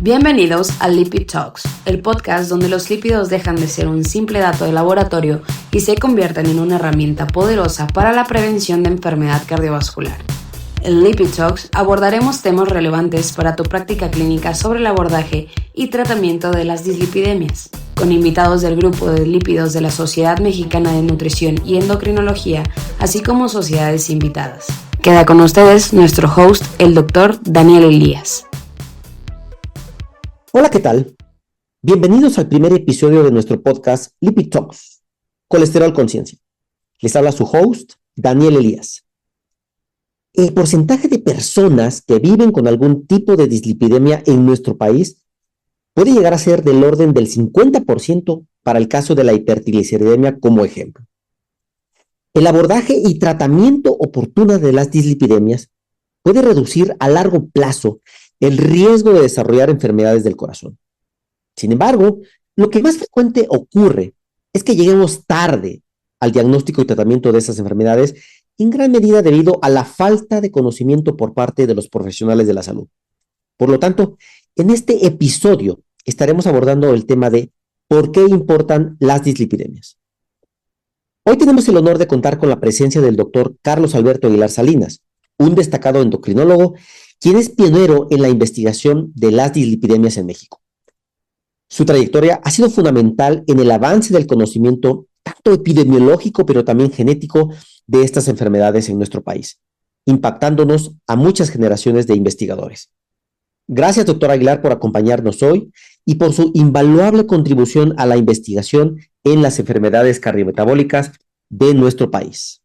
Bienvenidos a Lipid Talks, el podcast donde los lípidos dejan de ser un simple dato de laboratorio y se convierten en una herramienta poderosa para la prevención de enfermedad cardiovascular. En Lipid Talks abordaremos temas relevantes para tu práctica clínica sobre el abordaje y tratamiento de las dislipidemias, con invitados del grupo de lípidos de la Sociedad Mexicana de Nutrición y Endocrinología, así como sociedades invitadas. Queda con ustedes nuestro host, el Dr. Daniel Elías. Hola, ¿qué tal? Bienvenidos al primer episodio de nuestro podcast Lipid Talks, Colesterol Conciencia. Les habla su host, Daniel Elías. El porcentaje de personas que viven con algún tipo de dislipidemia en nuestro país puede llegar a ser del orden del 50% para el caso de la hipertrigliceridemia como ejemplo. El abordaje y tratamiento oportuno de las dislipidemias puede reducir a largo plazo el riesgo de desarrollar enfermedades del corazón. Sin embargo, lo que más frecuente ocurre es que lleguemos tarde al diagnóstico y tratamiento de esas enfermedades, en gran medida debido a la falta de conocimiento por parte de los profesionales de la salud. Por lo tanto, en este episodio estaremos abordando el tema de ¿por qué importan las dislipidemias? Hoy tenemos el honor de contar con la presencia del doctor Carlos Alberto Aguilar Salinas, un destacado endocrinólogo, quien es pionero en la investigación de las dislipidemias en México. Su trayectoria ha sido fundamental en el avance del conocimiento tanto epidemiológico, pero también genético de estas enfermedades en nuestro país, impactándonos a muchas generaciones de investigadores. Gracias, doctor Aguilar, por acompañarnos hoy y por su invaluable contribución a la investigación en las enfermedades cardiometabólicas de nuestro país.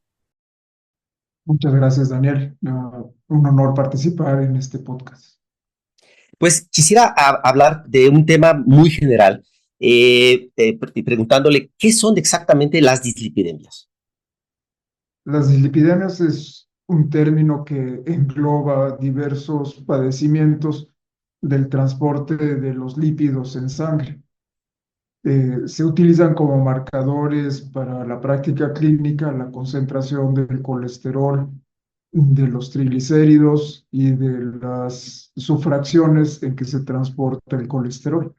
Muchas gracias, Daniel. Un honor participar en este podcast. Pues quisiera hablar de un tema muy general, preguntándole qué son exactamente las dislipidemias. Las dislipidemias es un término que engloba diversos padecimientos del transporte de los lípidos en sangre. Se utilizan como marcadores para la práctica clínica la concentración del colesterol, de los triglicéridos y de las sufracciones en que se transporta el colesterol.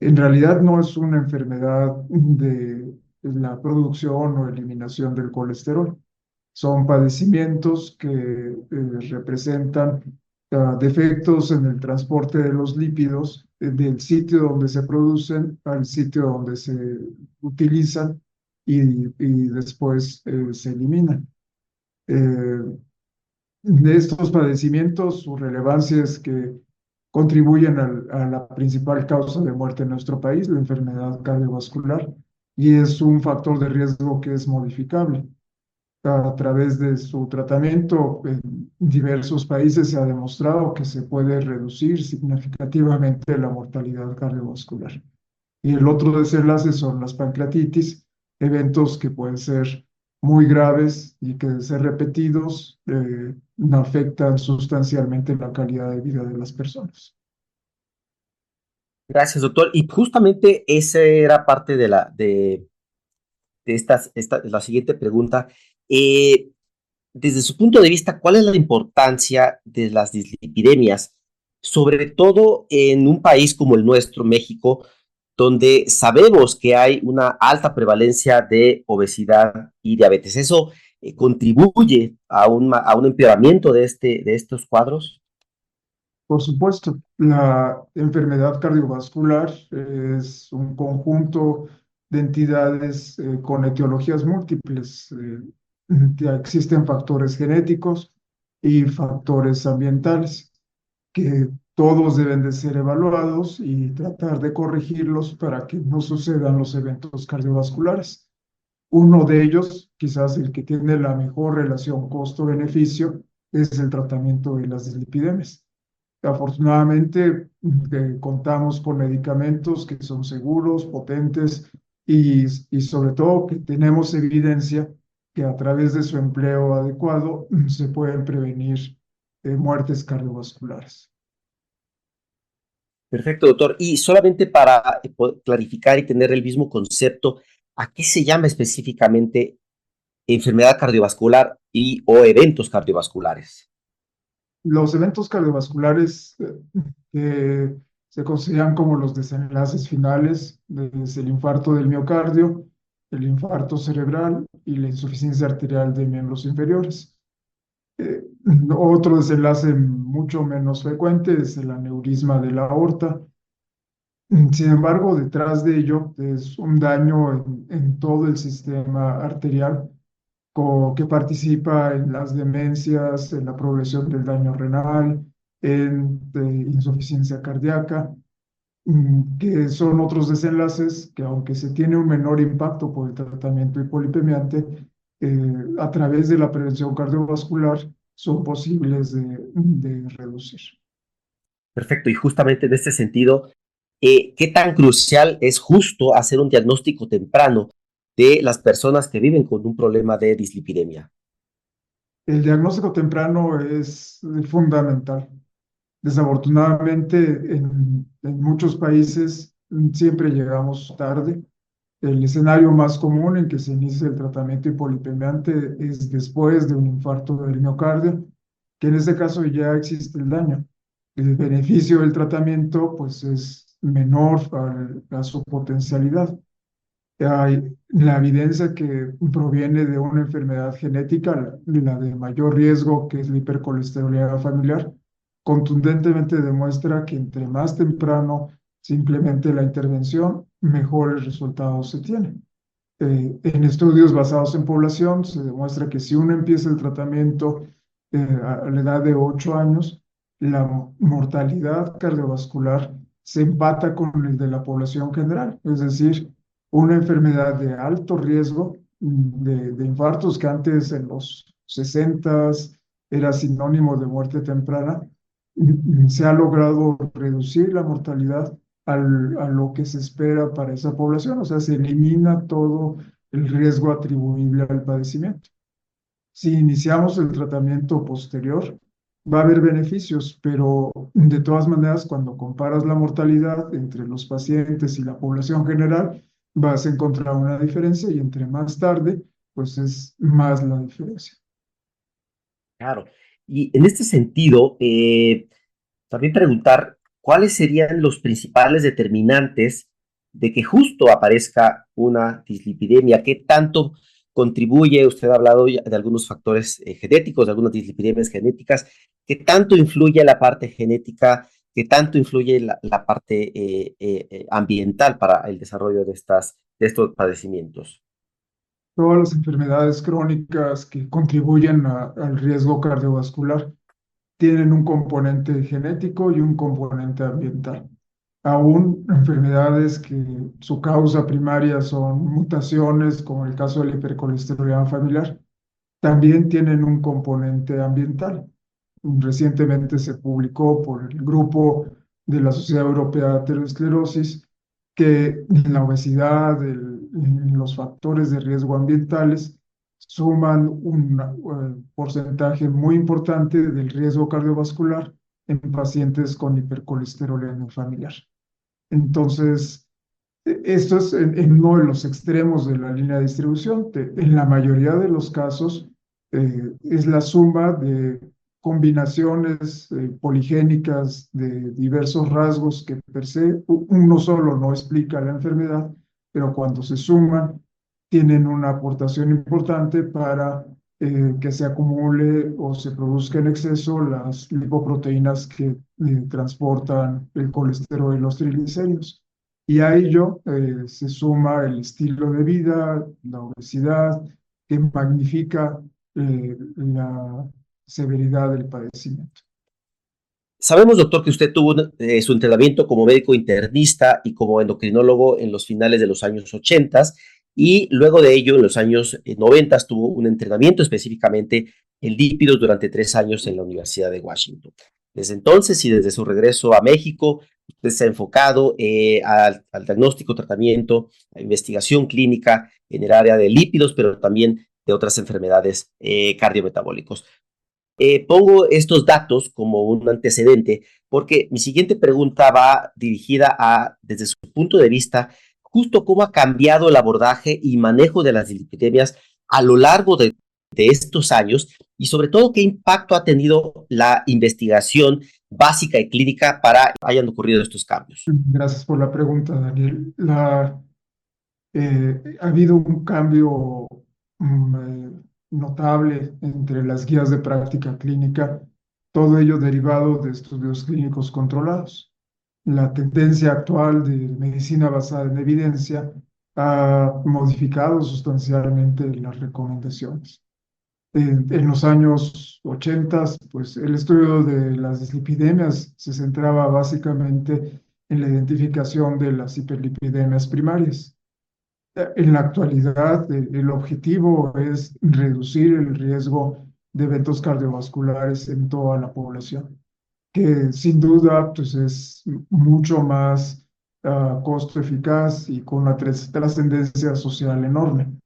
En realidad no es una enfermedad de la producción o eliminación del colesterol. Son padecimientos que representan defectos en el transporte de los lípidos del sitio donde se producen al sitio donde se utilizan y después se eliminan. De estos padecimientos, su relevancia es que contribuyen a la principal causa de muerte en nuestro país, la enfermedad cardiovascular, y es un factor de riesgo que es modificable. A través de su tratamiento en diversos países se ha demostrado que se puede reducir significativamente la mortalidad cardiovascular. Y el otro desenlace son las pancreatitis, eventos que pueden ser muy graves y que de ser repetidos afectan sustancialmente la calidad de vida de las personas. Gracias, doctor. Y justamente esa era parte de la siguiente pregunta. Desde su punto de vista, ¿cuál es la importancia de las dislipidemias, sobre todo en un país como el nuestro, México, donde sabemos que hay una alta prevalencia de obesidad y diabetes? ¿Eso contribuye a un empeoramiento de estos cuadros? Por supuesto, la enfermedad cardiovascular es un conjunto de entidades con etiologías múltiples. Ya existen factores genéticos y factores ambientales que todos deben de ser evaluados y tratar de corregirlos para que no sucedan los eventos cardiovasculares. Uno de ellos, quizás el que tiene la mejor relación costo-beneficio, es el tratamiento de las dislipidemias. Afortunadamente, contamos con medicamentos que son seguros, potentes y sobre todo que tenemos evidencia que a través de su empleo adecuado se pueden prevenir muertes cardiovasculares. Perfecto, doctor. Y solamente para clarificar y tener el mismo concepto, ¿a qué se llama específicamente enfermedad cardiovascular o eventos cardiovasculares? Los eventos cardiovasculares que se consideran como los desenlaces finales desde el infarto del miocardio, el infarto cerebral y la insuficiencia arterial de miembros inferiores. Eh, Otro desenlace mucho menos frecuente es el aneurisma de la aorta. Sin embargo, detrás de ello es un daño en todo el sistema arterial que participa en las demencias, en la progresión del daño renal, en insuficiencia cardíaca, que son otros desenlaces que, aunque se tiene un menor impacto por el tratamiento hipolipemiante, a través de la prevención cardiovascular son posibles de reducir. Perfecto, y justamente en este sentido, ¿qué tan crucial es justo hacer un diagnóstico temprano de las personas que viven con un problema de dislipidemia? El diagnóstico temprano es fundamental. Desafortunadamente, en muchos países siempre llegamos tarde. El escenario más común en que se inicia el tratamiento hipolipemiante es después de un infarto del miocardio, que en este caso ya existe el daño. El beneficio del tratamiento pues es menor a su potencialidad. Hay la evidencia que proviene de una enfermedad genética, la de mayor riesgo, que es la hipercolesterolemia familiar, contundentemente demuestra que entre más temprano se implemente la intervención, mejores resultados se tienen. En estudios basados en población se demuestra que si uno empieza el tratamiento a la edad de 8 años, la mortalidad cardiovascular se empata con el de la población general, es decir, una enfermedad de alto riesgo de infartos que antes en los 60 era sinónimo de muerte temprana, se ha logrado reducir la mortalidad a lo que se espera para esa población, o sea, se elimina todo el riesgo atribuible al padecimiento. Si iniciamos el tratamiento posterior, va a haber beneficios, pero de todas maneras, cuando comparas la mortalidad entre los pacientes y la población general, vas a encontrar una diferencia y entre más tarde, pues es más la diferencia. Claro. Y en este sentido, también preguntar cuáles serían los principales determinantes de que justo aparezca una dislipidemia, qué tanto contribuye, usted ha hablado ya de algunos factores genéticos, de algunas dislipidemias genéticas, qué tanto influye la parte genética, qué tanto influye la parte ambiental para el desarrollo de estos padecimientos. Todas las enfermedades crónicas que contribuyen al riesgo cardiovascular tienen un componente genético y un componente ambiental. Aún enfermedades que su causa primaria son mutaciones, como el caso de la hipercolesterolemia familiar, también tienen un componente ambiental. Recientemente se publicó por el grupo de la Sociedad Europea de Aterosclerosis que la obesidad, los factores de riesgo ambientales suman un porcentaje muy importante del riesgo cardiovascular en pacientes con hipercolesterolemia familiar. Entonces, esto es en uno de los extremos de la línea de distribución. En la mayoría de los casos, es la suma de combinaciones poligénicas de diversos rasgos que per se uno solo no explica la enfermedad, pero cuando se suman, tienen una aportación importante para que se acumule o se produzca en exceso las lipoproteínas que transportan el colesterol y los triglicéridos. Y a ello se suma el estilo de vida, la obesidad, que magnifica la severidad del padecimiento. Sabemos, doctor, que usted tuvo su entrenamiento como médico internista y como endocrinólogo en los finales de los años 80 y luego de ello, en los años 90, tuvo un entrenamiento específicamente en lípidos durante 3 años en la Universidad de Washington. Desde entonces y desde su regreso a México, usted se ha enfocado al diagnóstico, tratamiento, a investigación clínica en el área de lípidos, pero también de otras enfermedades cardiometabólicos. Pongo estos datos como un antecedente porque mi siguiente pregunta va dirigida a, desde su punto de vista, justo cómo ha cambiado el abordaje y manejo de las dislipidemias a lo largo de estos años y sobre todo qué impacto ha tenido la investigación básica y clínica para que hayan ocurrido estos cambios. Gracias por la pregunta, Daniel. Ha habido un cambio notable entre las guías de práctica clínica, todo ello derivado de estudios clínicos controlados. La tendencia actual de medicina basada en evidencia ha modificado sustancialmente las recomendaciones. En los años 80, pues el estudio de las dislipidemias se centraba básicamente en la identificación de las hiperlipidemias primarias. En la actualidad, el objetivo es reducir el riesgo de eventos cardiovasculares en toda la población, que sin duda pues, es mucho más costo eficaz y con una trascendencia social enorme.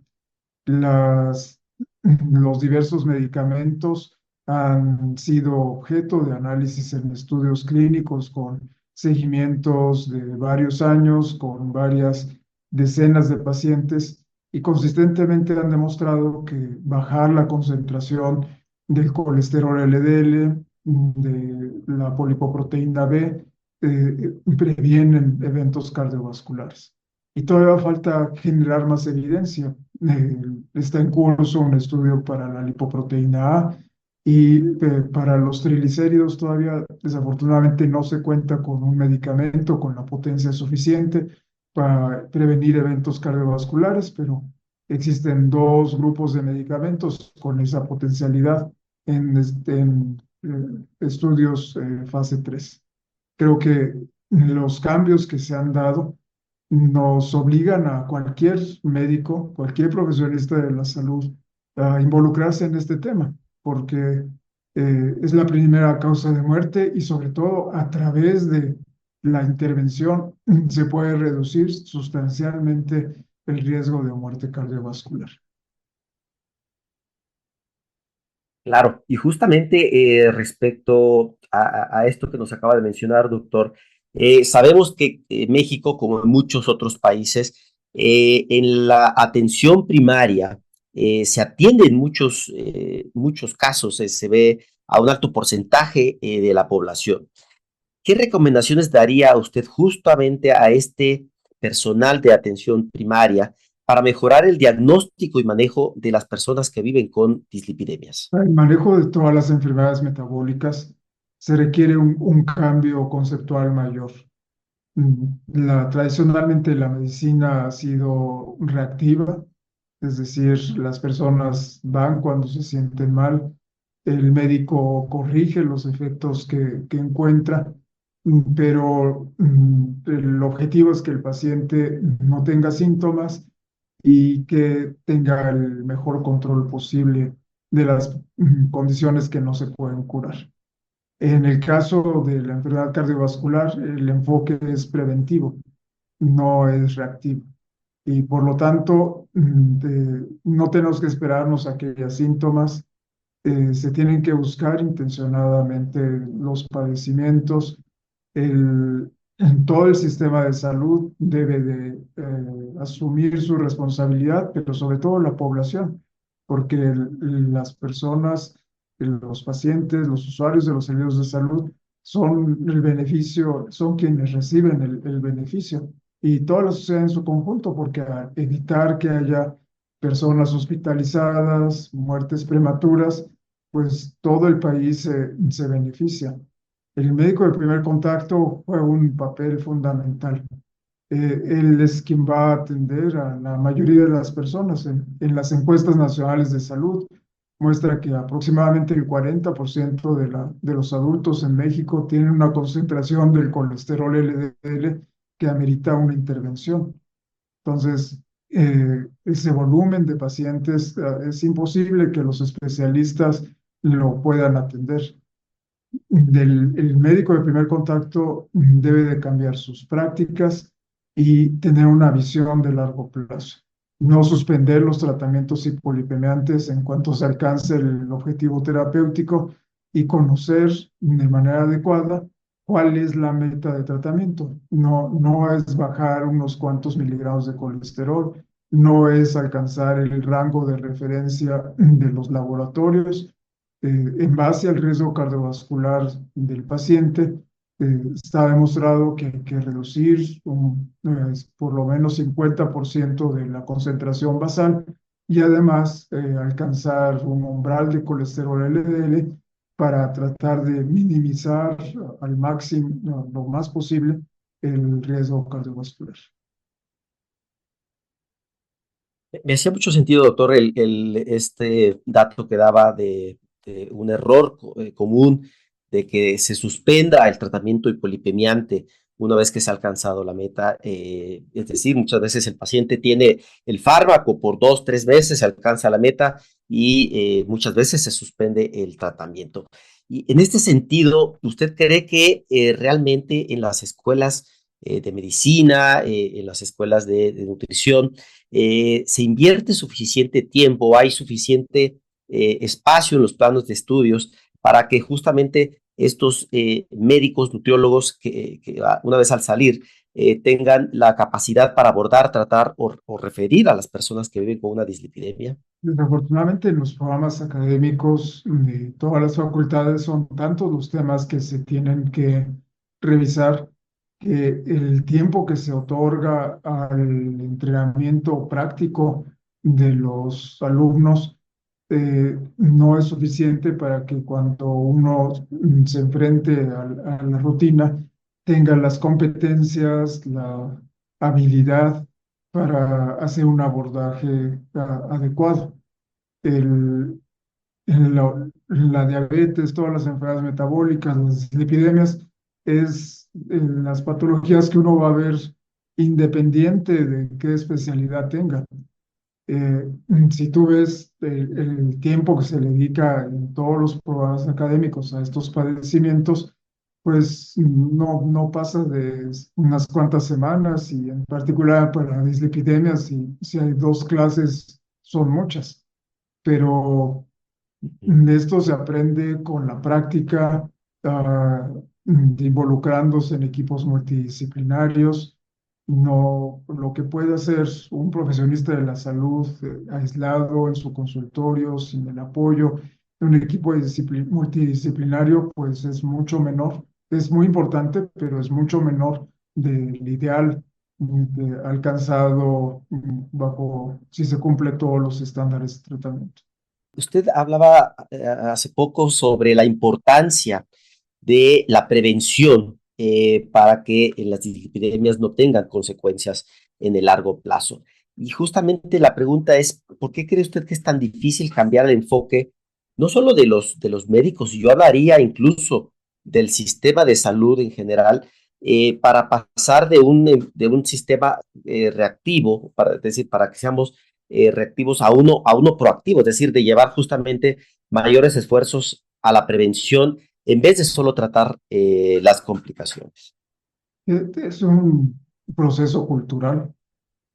Las, los diversos medicamentos han sido objeto de análisis en estudios clínicos con seguimientos de varios años, con varias decenas de pacientes y consistentemente han demostrado que bajar la concentración del colesterol LDL, de la polipoproteína B, previenen eventos cardiovasculares. Y todavía falta generar más evidencia. Está en curso un estudio para la lipoproteína A y para los triglicéridos todavía desafortunadamente no se cuenta con un medicamento con la potencia suficiente para prevenir eventos cardiovasculares, pero existen dos grupos de medicamentos con esa potencialidad en estudios fase 3. Creo que los cambios que se han dado nos obligan a cualquier médico, cualquier profesionista de la salud a involucrarse en este tema, porque es la primera causa de muerte y sobre todo a través de la intervención se puede reducir sustancialmente el riesgo de muerte cardiovascular. Claro, y justamente respecto a esto que nos acaba de mencionar, doctor, sabemos que México, como en muchos otros países, en la atención primaria se atiende en muchos casos, se ve a un alto porcentaje de la población. ¿Qué recomendaciones daría usted justamente a este personal de atención primaria para mejorar el diagnóstico y manejo de las personas que viven con dislipidemias? El manejo de todas las enfermedades metabólicas se requiere un cambio conceptual mayor. Tradicionalmente la medicina ha sido reactiva, es decir, las personas van cuando se sienten mal, el médico corrige los efectos que encuentra, pero el objetivo es que el paciente no tenga síntomas y que tenga el mejor control posible de las condiciones que no se pueden curar. En el caso de la enfermedad cardiovascular, el enfoque es preventivo, no es reactivo. Y por lo tanto, no tenemos que esperarnos a que haya síntomas. Se tienen que buscar intencionadamente los padecimientos. Todo el sistema de salud debe de asumir su responsabilidad, pero sobre todo la población, porque las personas, los pacientes, los usuarios de los servicios de salud son el beneficio, son quienes reciben el beneficio y toda la sociedad en su conjunto, porque a evitar que haya personas hospitalizadas, muertes prematuras, pues todo el país se beneficia. El médico de primer contacto juega un papel fundamental. Él es quien va a atender a la mayoría de las personas. En las encuestas nacionales de salud muestra que aproximadamente el 40% de los adultos en México tienen una concentración del colesterol LDL que amerita una intervención. Entonces, ese volumen de pacientes es imposible que los especialistas lo puedan atender. El médico de primer contacto debe de cambiar sus prácticas y tener una visión de largo plazo. No suspender los tratamientos hipolipemiantes en cuanto se alcance el objetivo terapéutico y conocer de manera adecuada cuál es la meta de tratamiento. No es bajar unos cuantos miligramos de colesterol, no es alcanzar el rango de referencia de los laboratorios. En base al riesgo cardiovascular del paciente, está demostrado que hay que reducir por lo menos 50% de la concentración basal y además alcanzar un umbral de colesterol LDL para tratar de minimizar al máximo, no, lo más posible, el riesgo cardiovascular. Me hacía mucho sentido, doctor, este dato que daba de un error común de que se suspenda el tratamiento hipolipemiante una vez que se ha alcanzado la meta. Es decir, muchas veces el paciente tiene el fármaco por 2, 3 meses, se alcanza la meta y muchas veces se suspende el tratamiento. Y en este sentido, ¿usted cree que realmente en las escuelas de medicina, en las escuelas de nutrición, se invierte suficiente tiempo, hay suficiente espacio en los planos de estudios para que justamente estos médicos, nutriólogos, que una vez al salir tengan la capacidad para abordar, tratar o referir a las personas que viven con una dislipidemia? Desafortunadamente, en los programas académicos de todas las facultades son tantos los temas que se tienen que revisar que el tiempo que se otorga al entrenamiento práctico de los alumnos no es suficiente para que cuando uno se enfrente a la rutina tenga las competencias, la habilidad para hacer un abordaje adecuado. El, la diabetes, todas las enfermedades metabólicas, las lipidemias, es las patologías que uno va a ver independiente de qué especialidad tenga. Eh, si tú ves el tiempo que se le dedica en todos los programas académicos a estos padecimientos, pues no pasa de unas cuantas semanas y en particular para dislipidemias, si hay 2 clases, son muchas, pero esto se aprende con la práctica, involucrándose en equipos multidisciplinarios. No, lo que puede hacer un profesionista de la salud aislado en su consultorio, sin el apoyo de un equipo multidisciplinario, pues es mucho menor. Es muy importante, pero es mucho menor del ideal alcanzado bajo si se cumple todos los estándares de tratamiento. Usted hablaba hace poco sobre la importancia de la prevención para que las epidemias no tengan consecuencias en el largo plazo. Y justamente la pregunta es, ¿por qué cree usted que es tan difícil cambiar el enfoque, no solo de los médicos, yo hablaría incluso del sistema de salud en general, para pasar de un sistema reactivo, es decir, para que seamos reactivos a uno proactivo, es decir, de llevar justamente mayores esfuerzos a la prevención en vez de solo tratar las complicaciones? Es un proceso cultural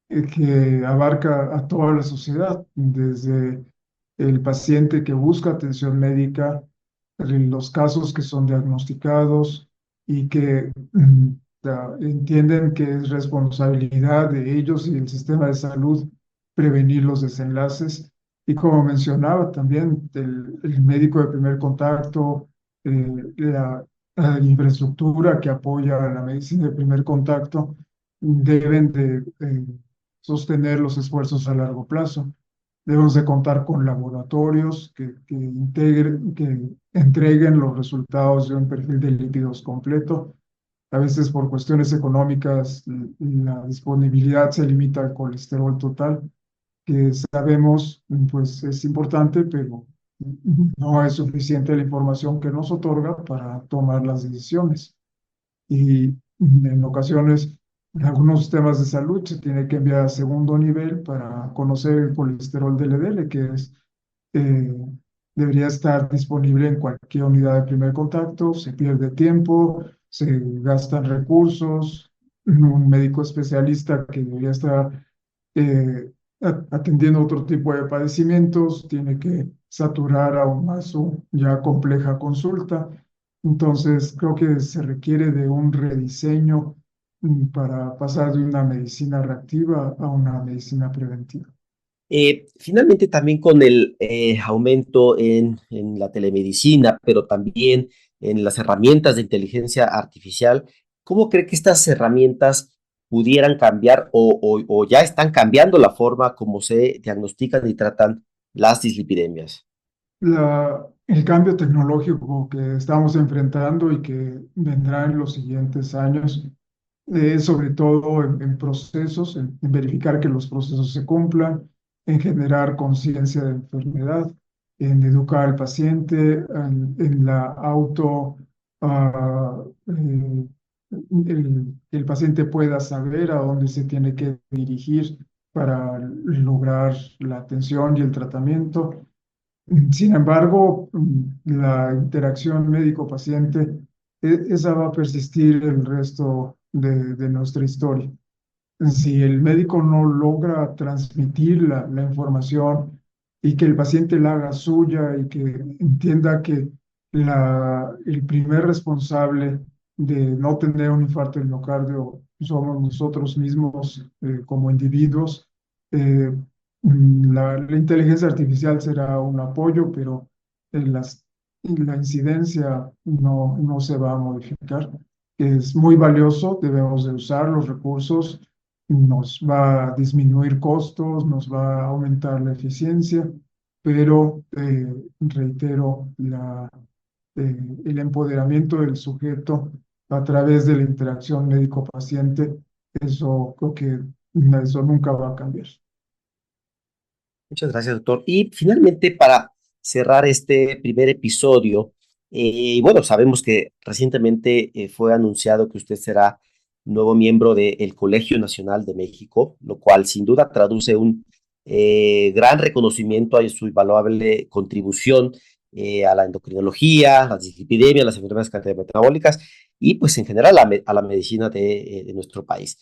que abarca a toda la sociedad, desde el paciente que busca atención médica, los casos que son diagnosticados y que entienden que es responsabilidad de ellos y del sistema de salud prevenir los desenlaces. Y como mencionaba también, el médico de primer contacto, la infraestructura que apoya a la medicina de primer contacto, deben de sostener los esfuerzos a largo plazo. Debemos de contar con laboratorios que integren, que entreguen los resultados de un perfil de lípidos completo. A veces por cuestiones económicas la disponibilidad se limita al colesterol total, que sabemos pues es importante, pero no es suficiente la información que nos otorga para tomar las decisiones. Y en ocasiones, en algunos sistemas de salud se tiene que enviar a segundo nivel para conocer el colesterol LDL, que es, eh, debería estar disponible en cualquier unidad de primer contacto. Se pierde tiempo, se gastan recursos. Un médico especialista que debería estar atendiendo otro tipo de padecimientos tiene que saturar aún más su ya compleja consulta. Entonces, creo que se requiere de un rediseño para pasar de una medicina reactiva a una medicina preventiva. Finalmente, también con el aumento en la telemedicina, pero también en las herramientas de inteligencia artificial, ¿cómo cree que estas herramientas pudieran cambiar o ya están cambiando la forma como se diagnostican y tratan las dislipidemias? El cambio tecnológico que estamos enfrentando y que vendrá en los siguientes años sobre todo en procesos, en verificar que los procesos se cumplan, en generar conciencia de enfermedad, en educar al paciente, en la auto, ah, que el paciente pueda saber a dónde se tiene que dirigir para lograr la atención y el tratamiento. Sin embargo, la interacción médico-paciente, esa va a persistir el resto de nuestra historia. Si el médico no logra transmitir la información y que el paciente la haga suya y que entienda que el primer responsable de no tener un infarto del miocardio somos nosotros mismos como individuos, eh, la inteligencia artificial será un apoyo, pero la incidencia no se va a modificar. Es muy valioso, debemos de usar los recursos, nos va a disminuir costos, nos va a aumentar la eficiencia, pero reitero, el empoderamiento del sujeto a través de la interacción médico-paciente, eso creo que eso nunca va a cambiar. Muchas gracias, doctor. Y finalmente, para cerrar este primer episodio, bueno, sabemos que recientemente fue anunciado que usted será nuevo miembro del Colegio Nacional de México, lo cual sin duda traduce un gran reconocimiento a su invaluable contribución a la endocrinología, las dislipidemias, las enfermedades cardiometabólicas y pues en general a la medicina de nuestro país.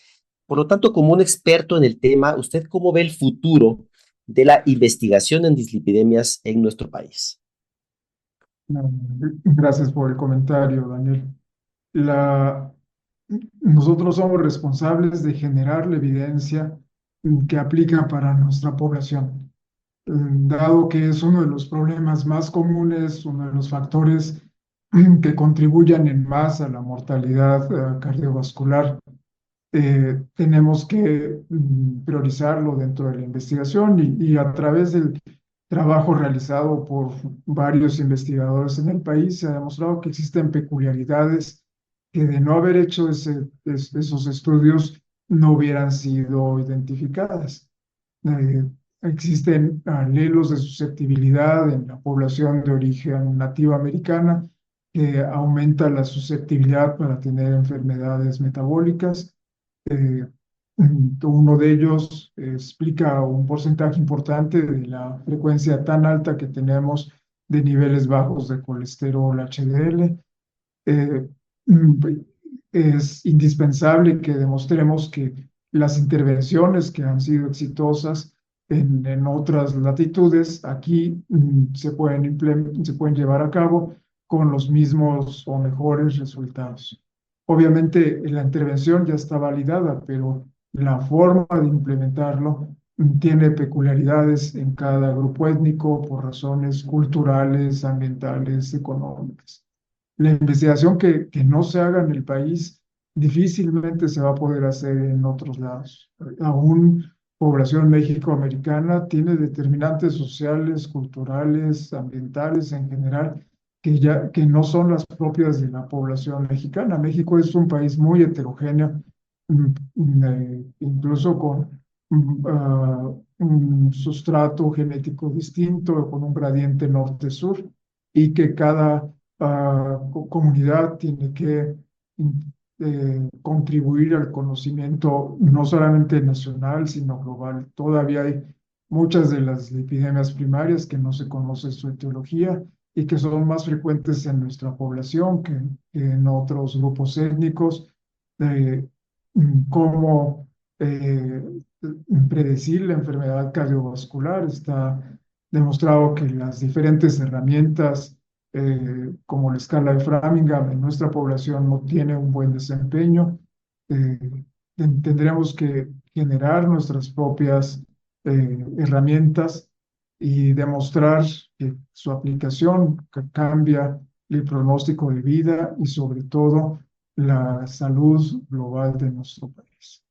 Por lo tanto, como un experto en el tema, ¿usted cómo ve el futuro de la investigación en dislipidemias en nuestro país? Gracias por el comentario, Daniel. La, Nosotros somos responsables de generar la evidencia que aplica para nuestra población, dado que es uno de los problemas más comunes, uno de los factores que contribuyen en más a la mortalidad cardiovascular. Tenemos que priorizarlo dentro de la investigación y a través del trabajo realizado por varios investigadores en el país se ha demostrado que existen peculiaridades que de no haber hecho esos estudios no hubieran sido identificadas. Eh, Existen alelos de susceptibilidad en la población de origen nativa americana que aumenta la susceptibilidad para tener enfermedades metabólicas. eh, Uno de ellos explica un porcentaje importante de la frecuencia tan alta que tenemos de niveles bajos de colesterol HDL. Eh, mm, es indispensable que demostremos que las intervenciones que han sido exitosas en otras latitudes, aquí se pueden llevar a cabo con los mismos o mejores resultados. Obviamente la intervención ya está validada, pero la forma de implementarlo tiene peculiaridades en cada grupo étnico por razones culturales, ambientales, económicas. La investigación que no se haga en el país difícilmente se va a poder hacer en otros lados. Aún población méxico-americana tiene determinantes sociales, culturales, ambientales en general, que no son las propias de la población mexicana. México es un país muy heterogéneo, incluso con un sustrato genético distinto, con un gradiente norte-sur, y que cada comunidad tiene que contribuir al conocimiento no solamente nacional, sino global. Todavía hay muchas de las epidemias primarias que no se conoce su etiología y que son más frecuentes en nuestra población que en otros grupos étnicos. eh, Cómo predecir la enfermedad cardiovascular. Está demostrado que las diferentes herramientas como la escala de Framingham en nuestra población no tiene un buen desempeño. tendremos que generar nuestras propias herramientas y demostrar que su aplicación cambia el pronóstico de vida y sobre todo la salud global de nuestro país.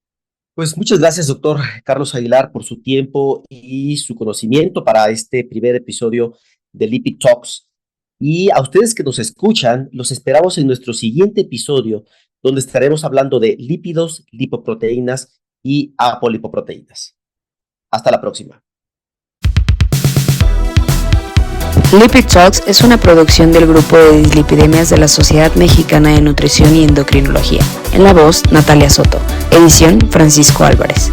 Pues muchas gracias, doctor Carlos Aguilar, por su tiempo y su conocimiento para este primer episodio de Lipid Talks. Y a ustedes que nos escuchan, los esperamos en nuestro siguiente episodio, donde estaremos hablando de lípidos, lipoproteínas y apolipoproteínas. Hasta la próxima. Lipid Talks es una producción del Grupo de Dislipidemias de la Sociedad Mexicana de Nutrición y Endocrinología. En la voz, Natalia Soto. Edición, Francisco Álvarez.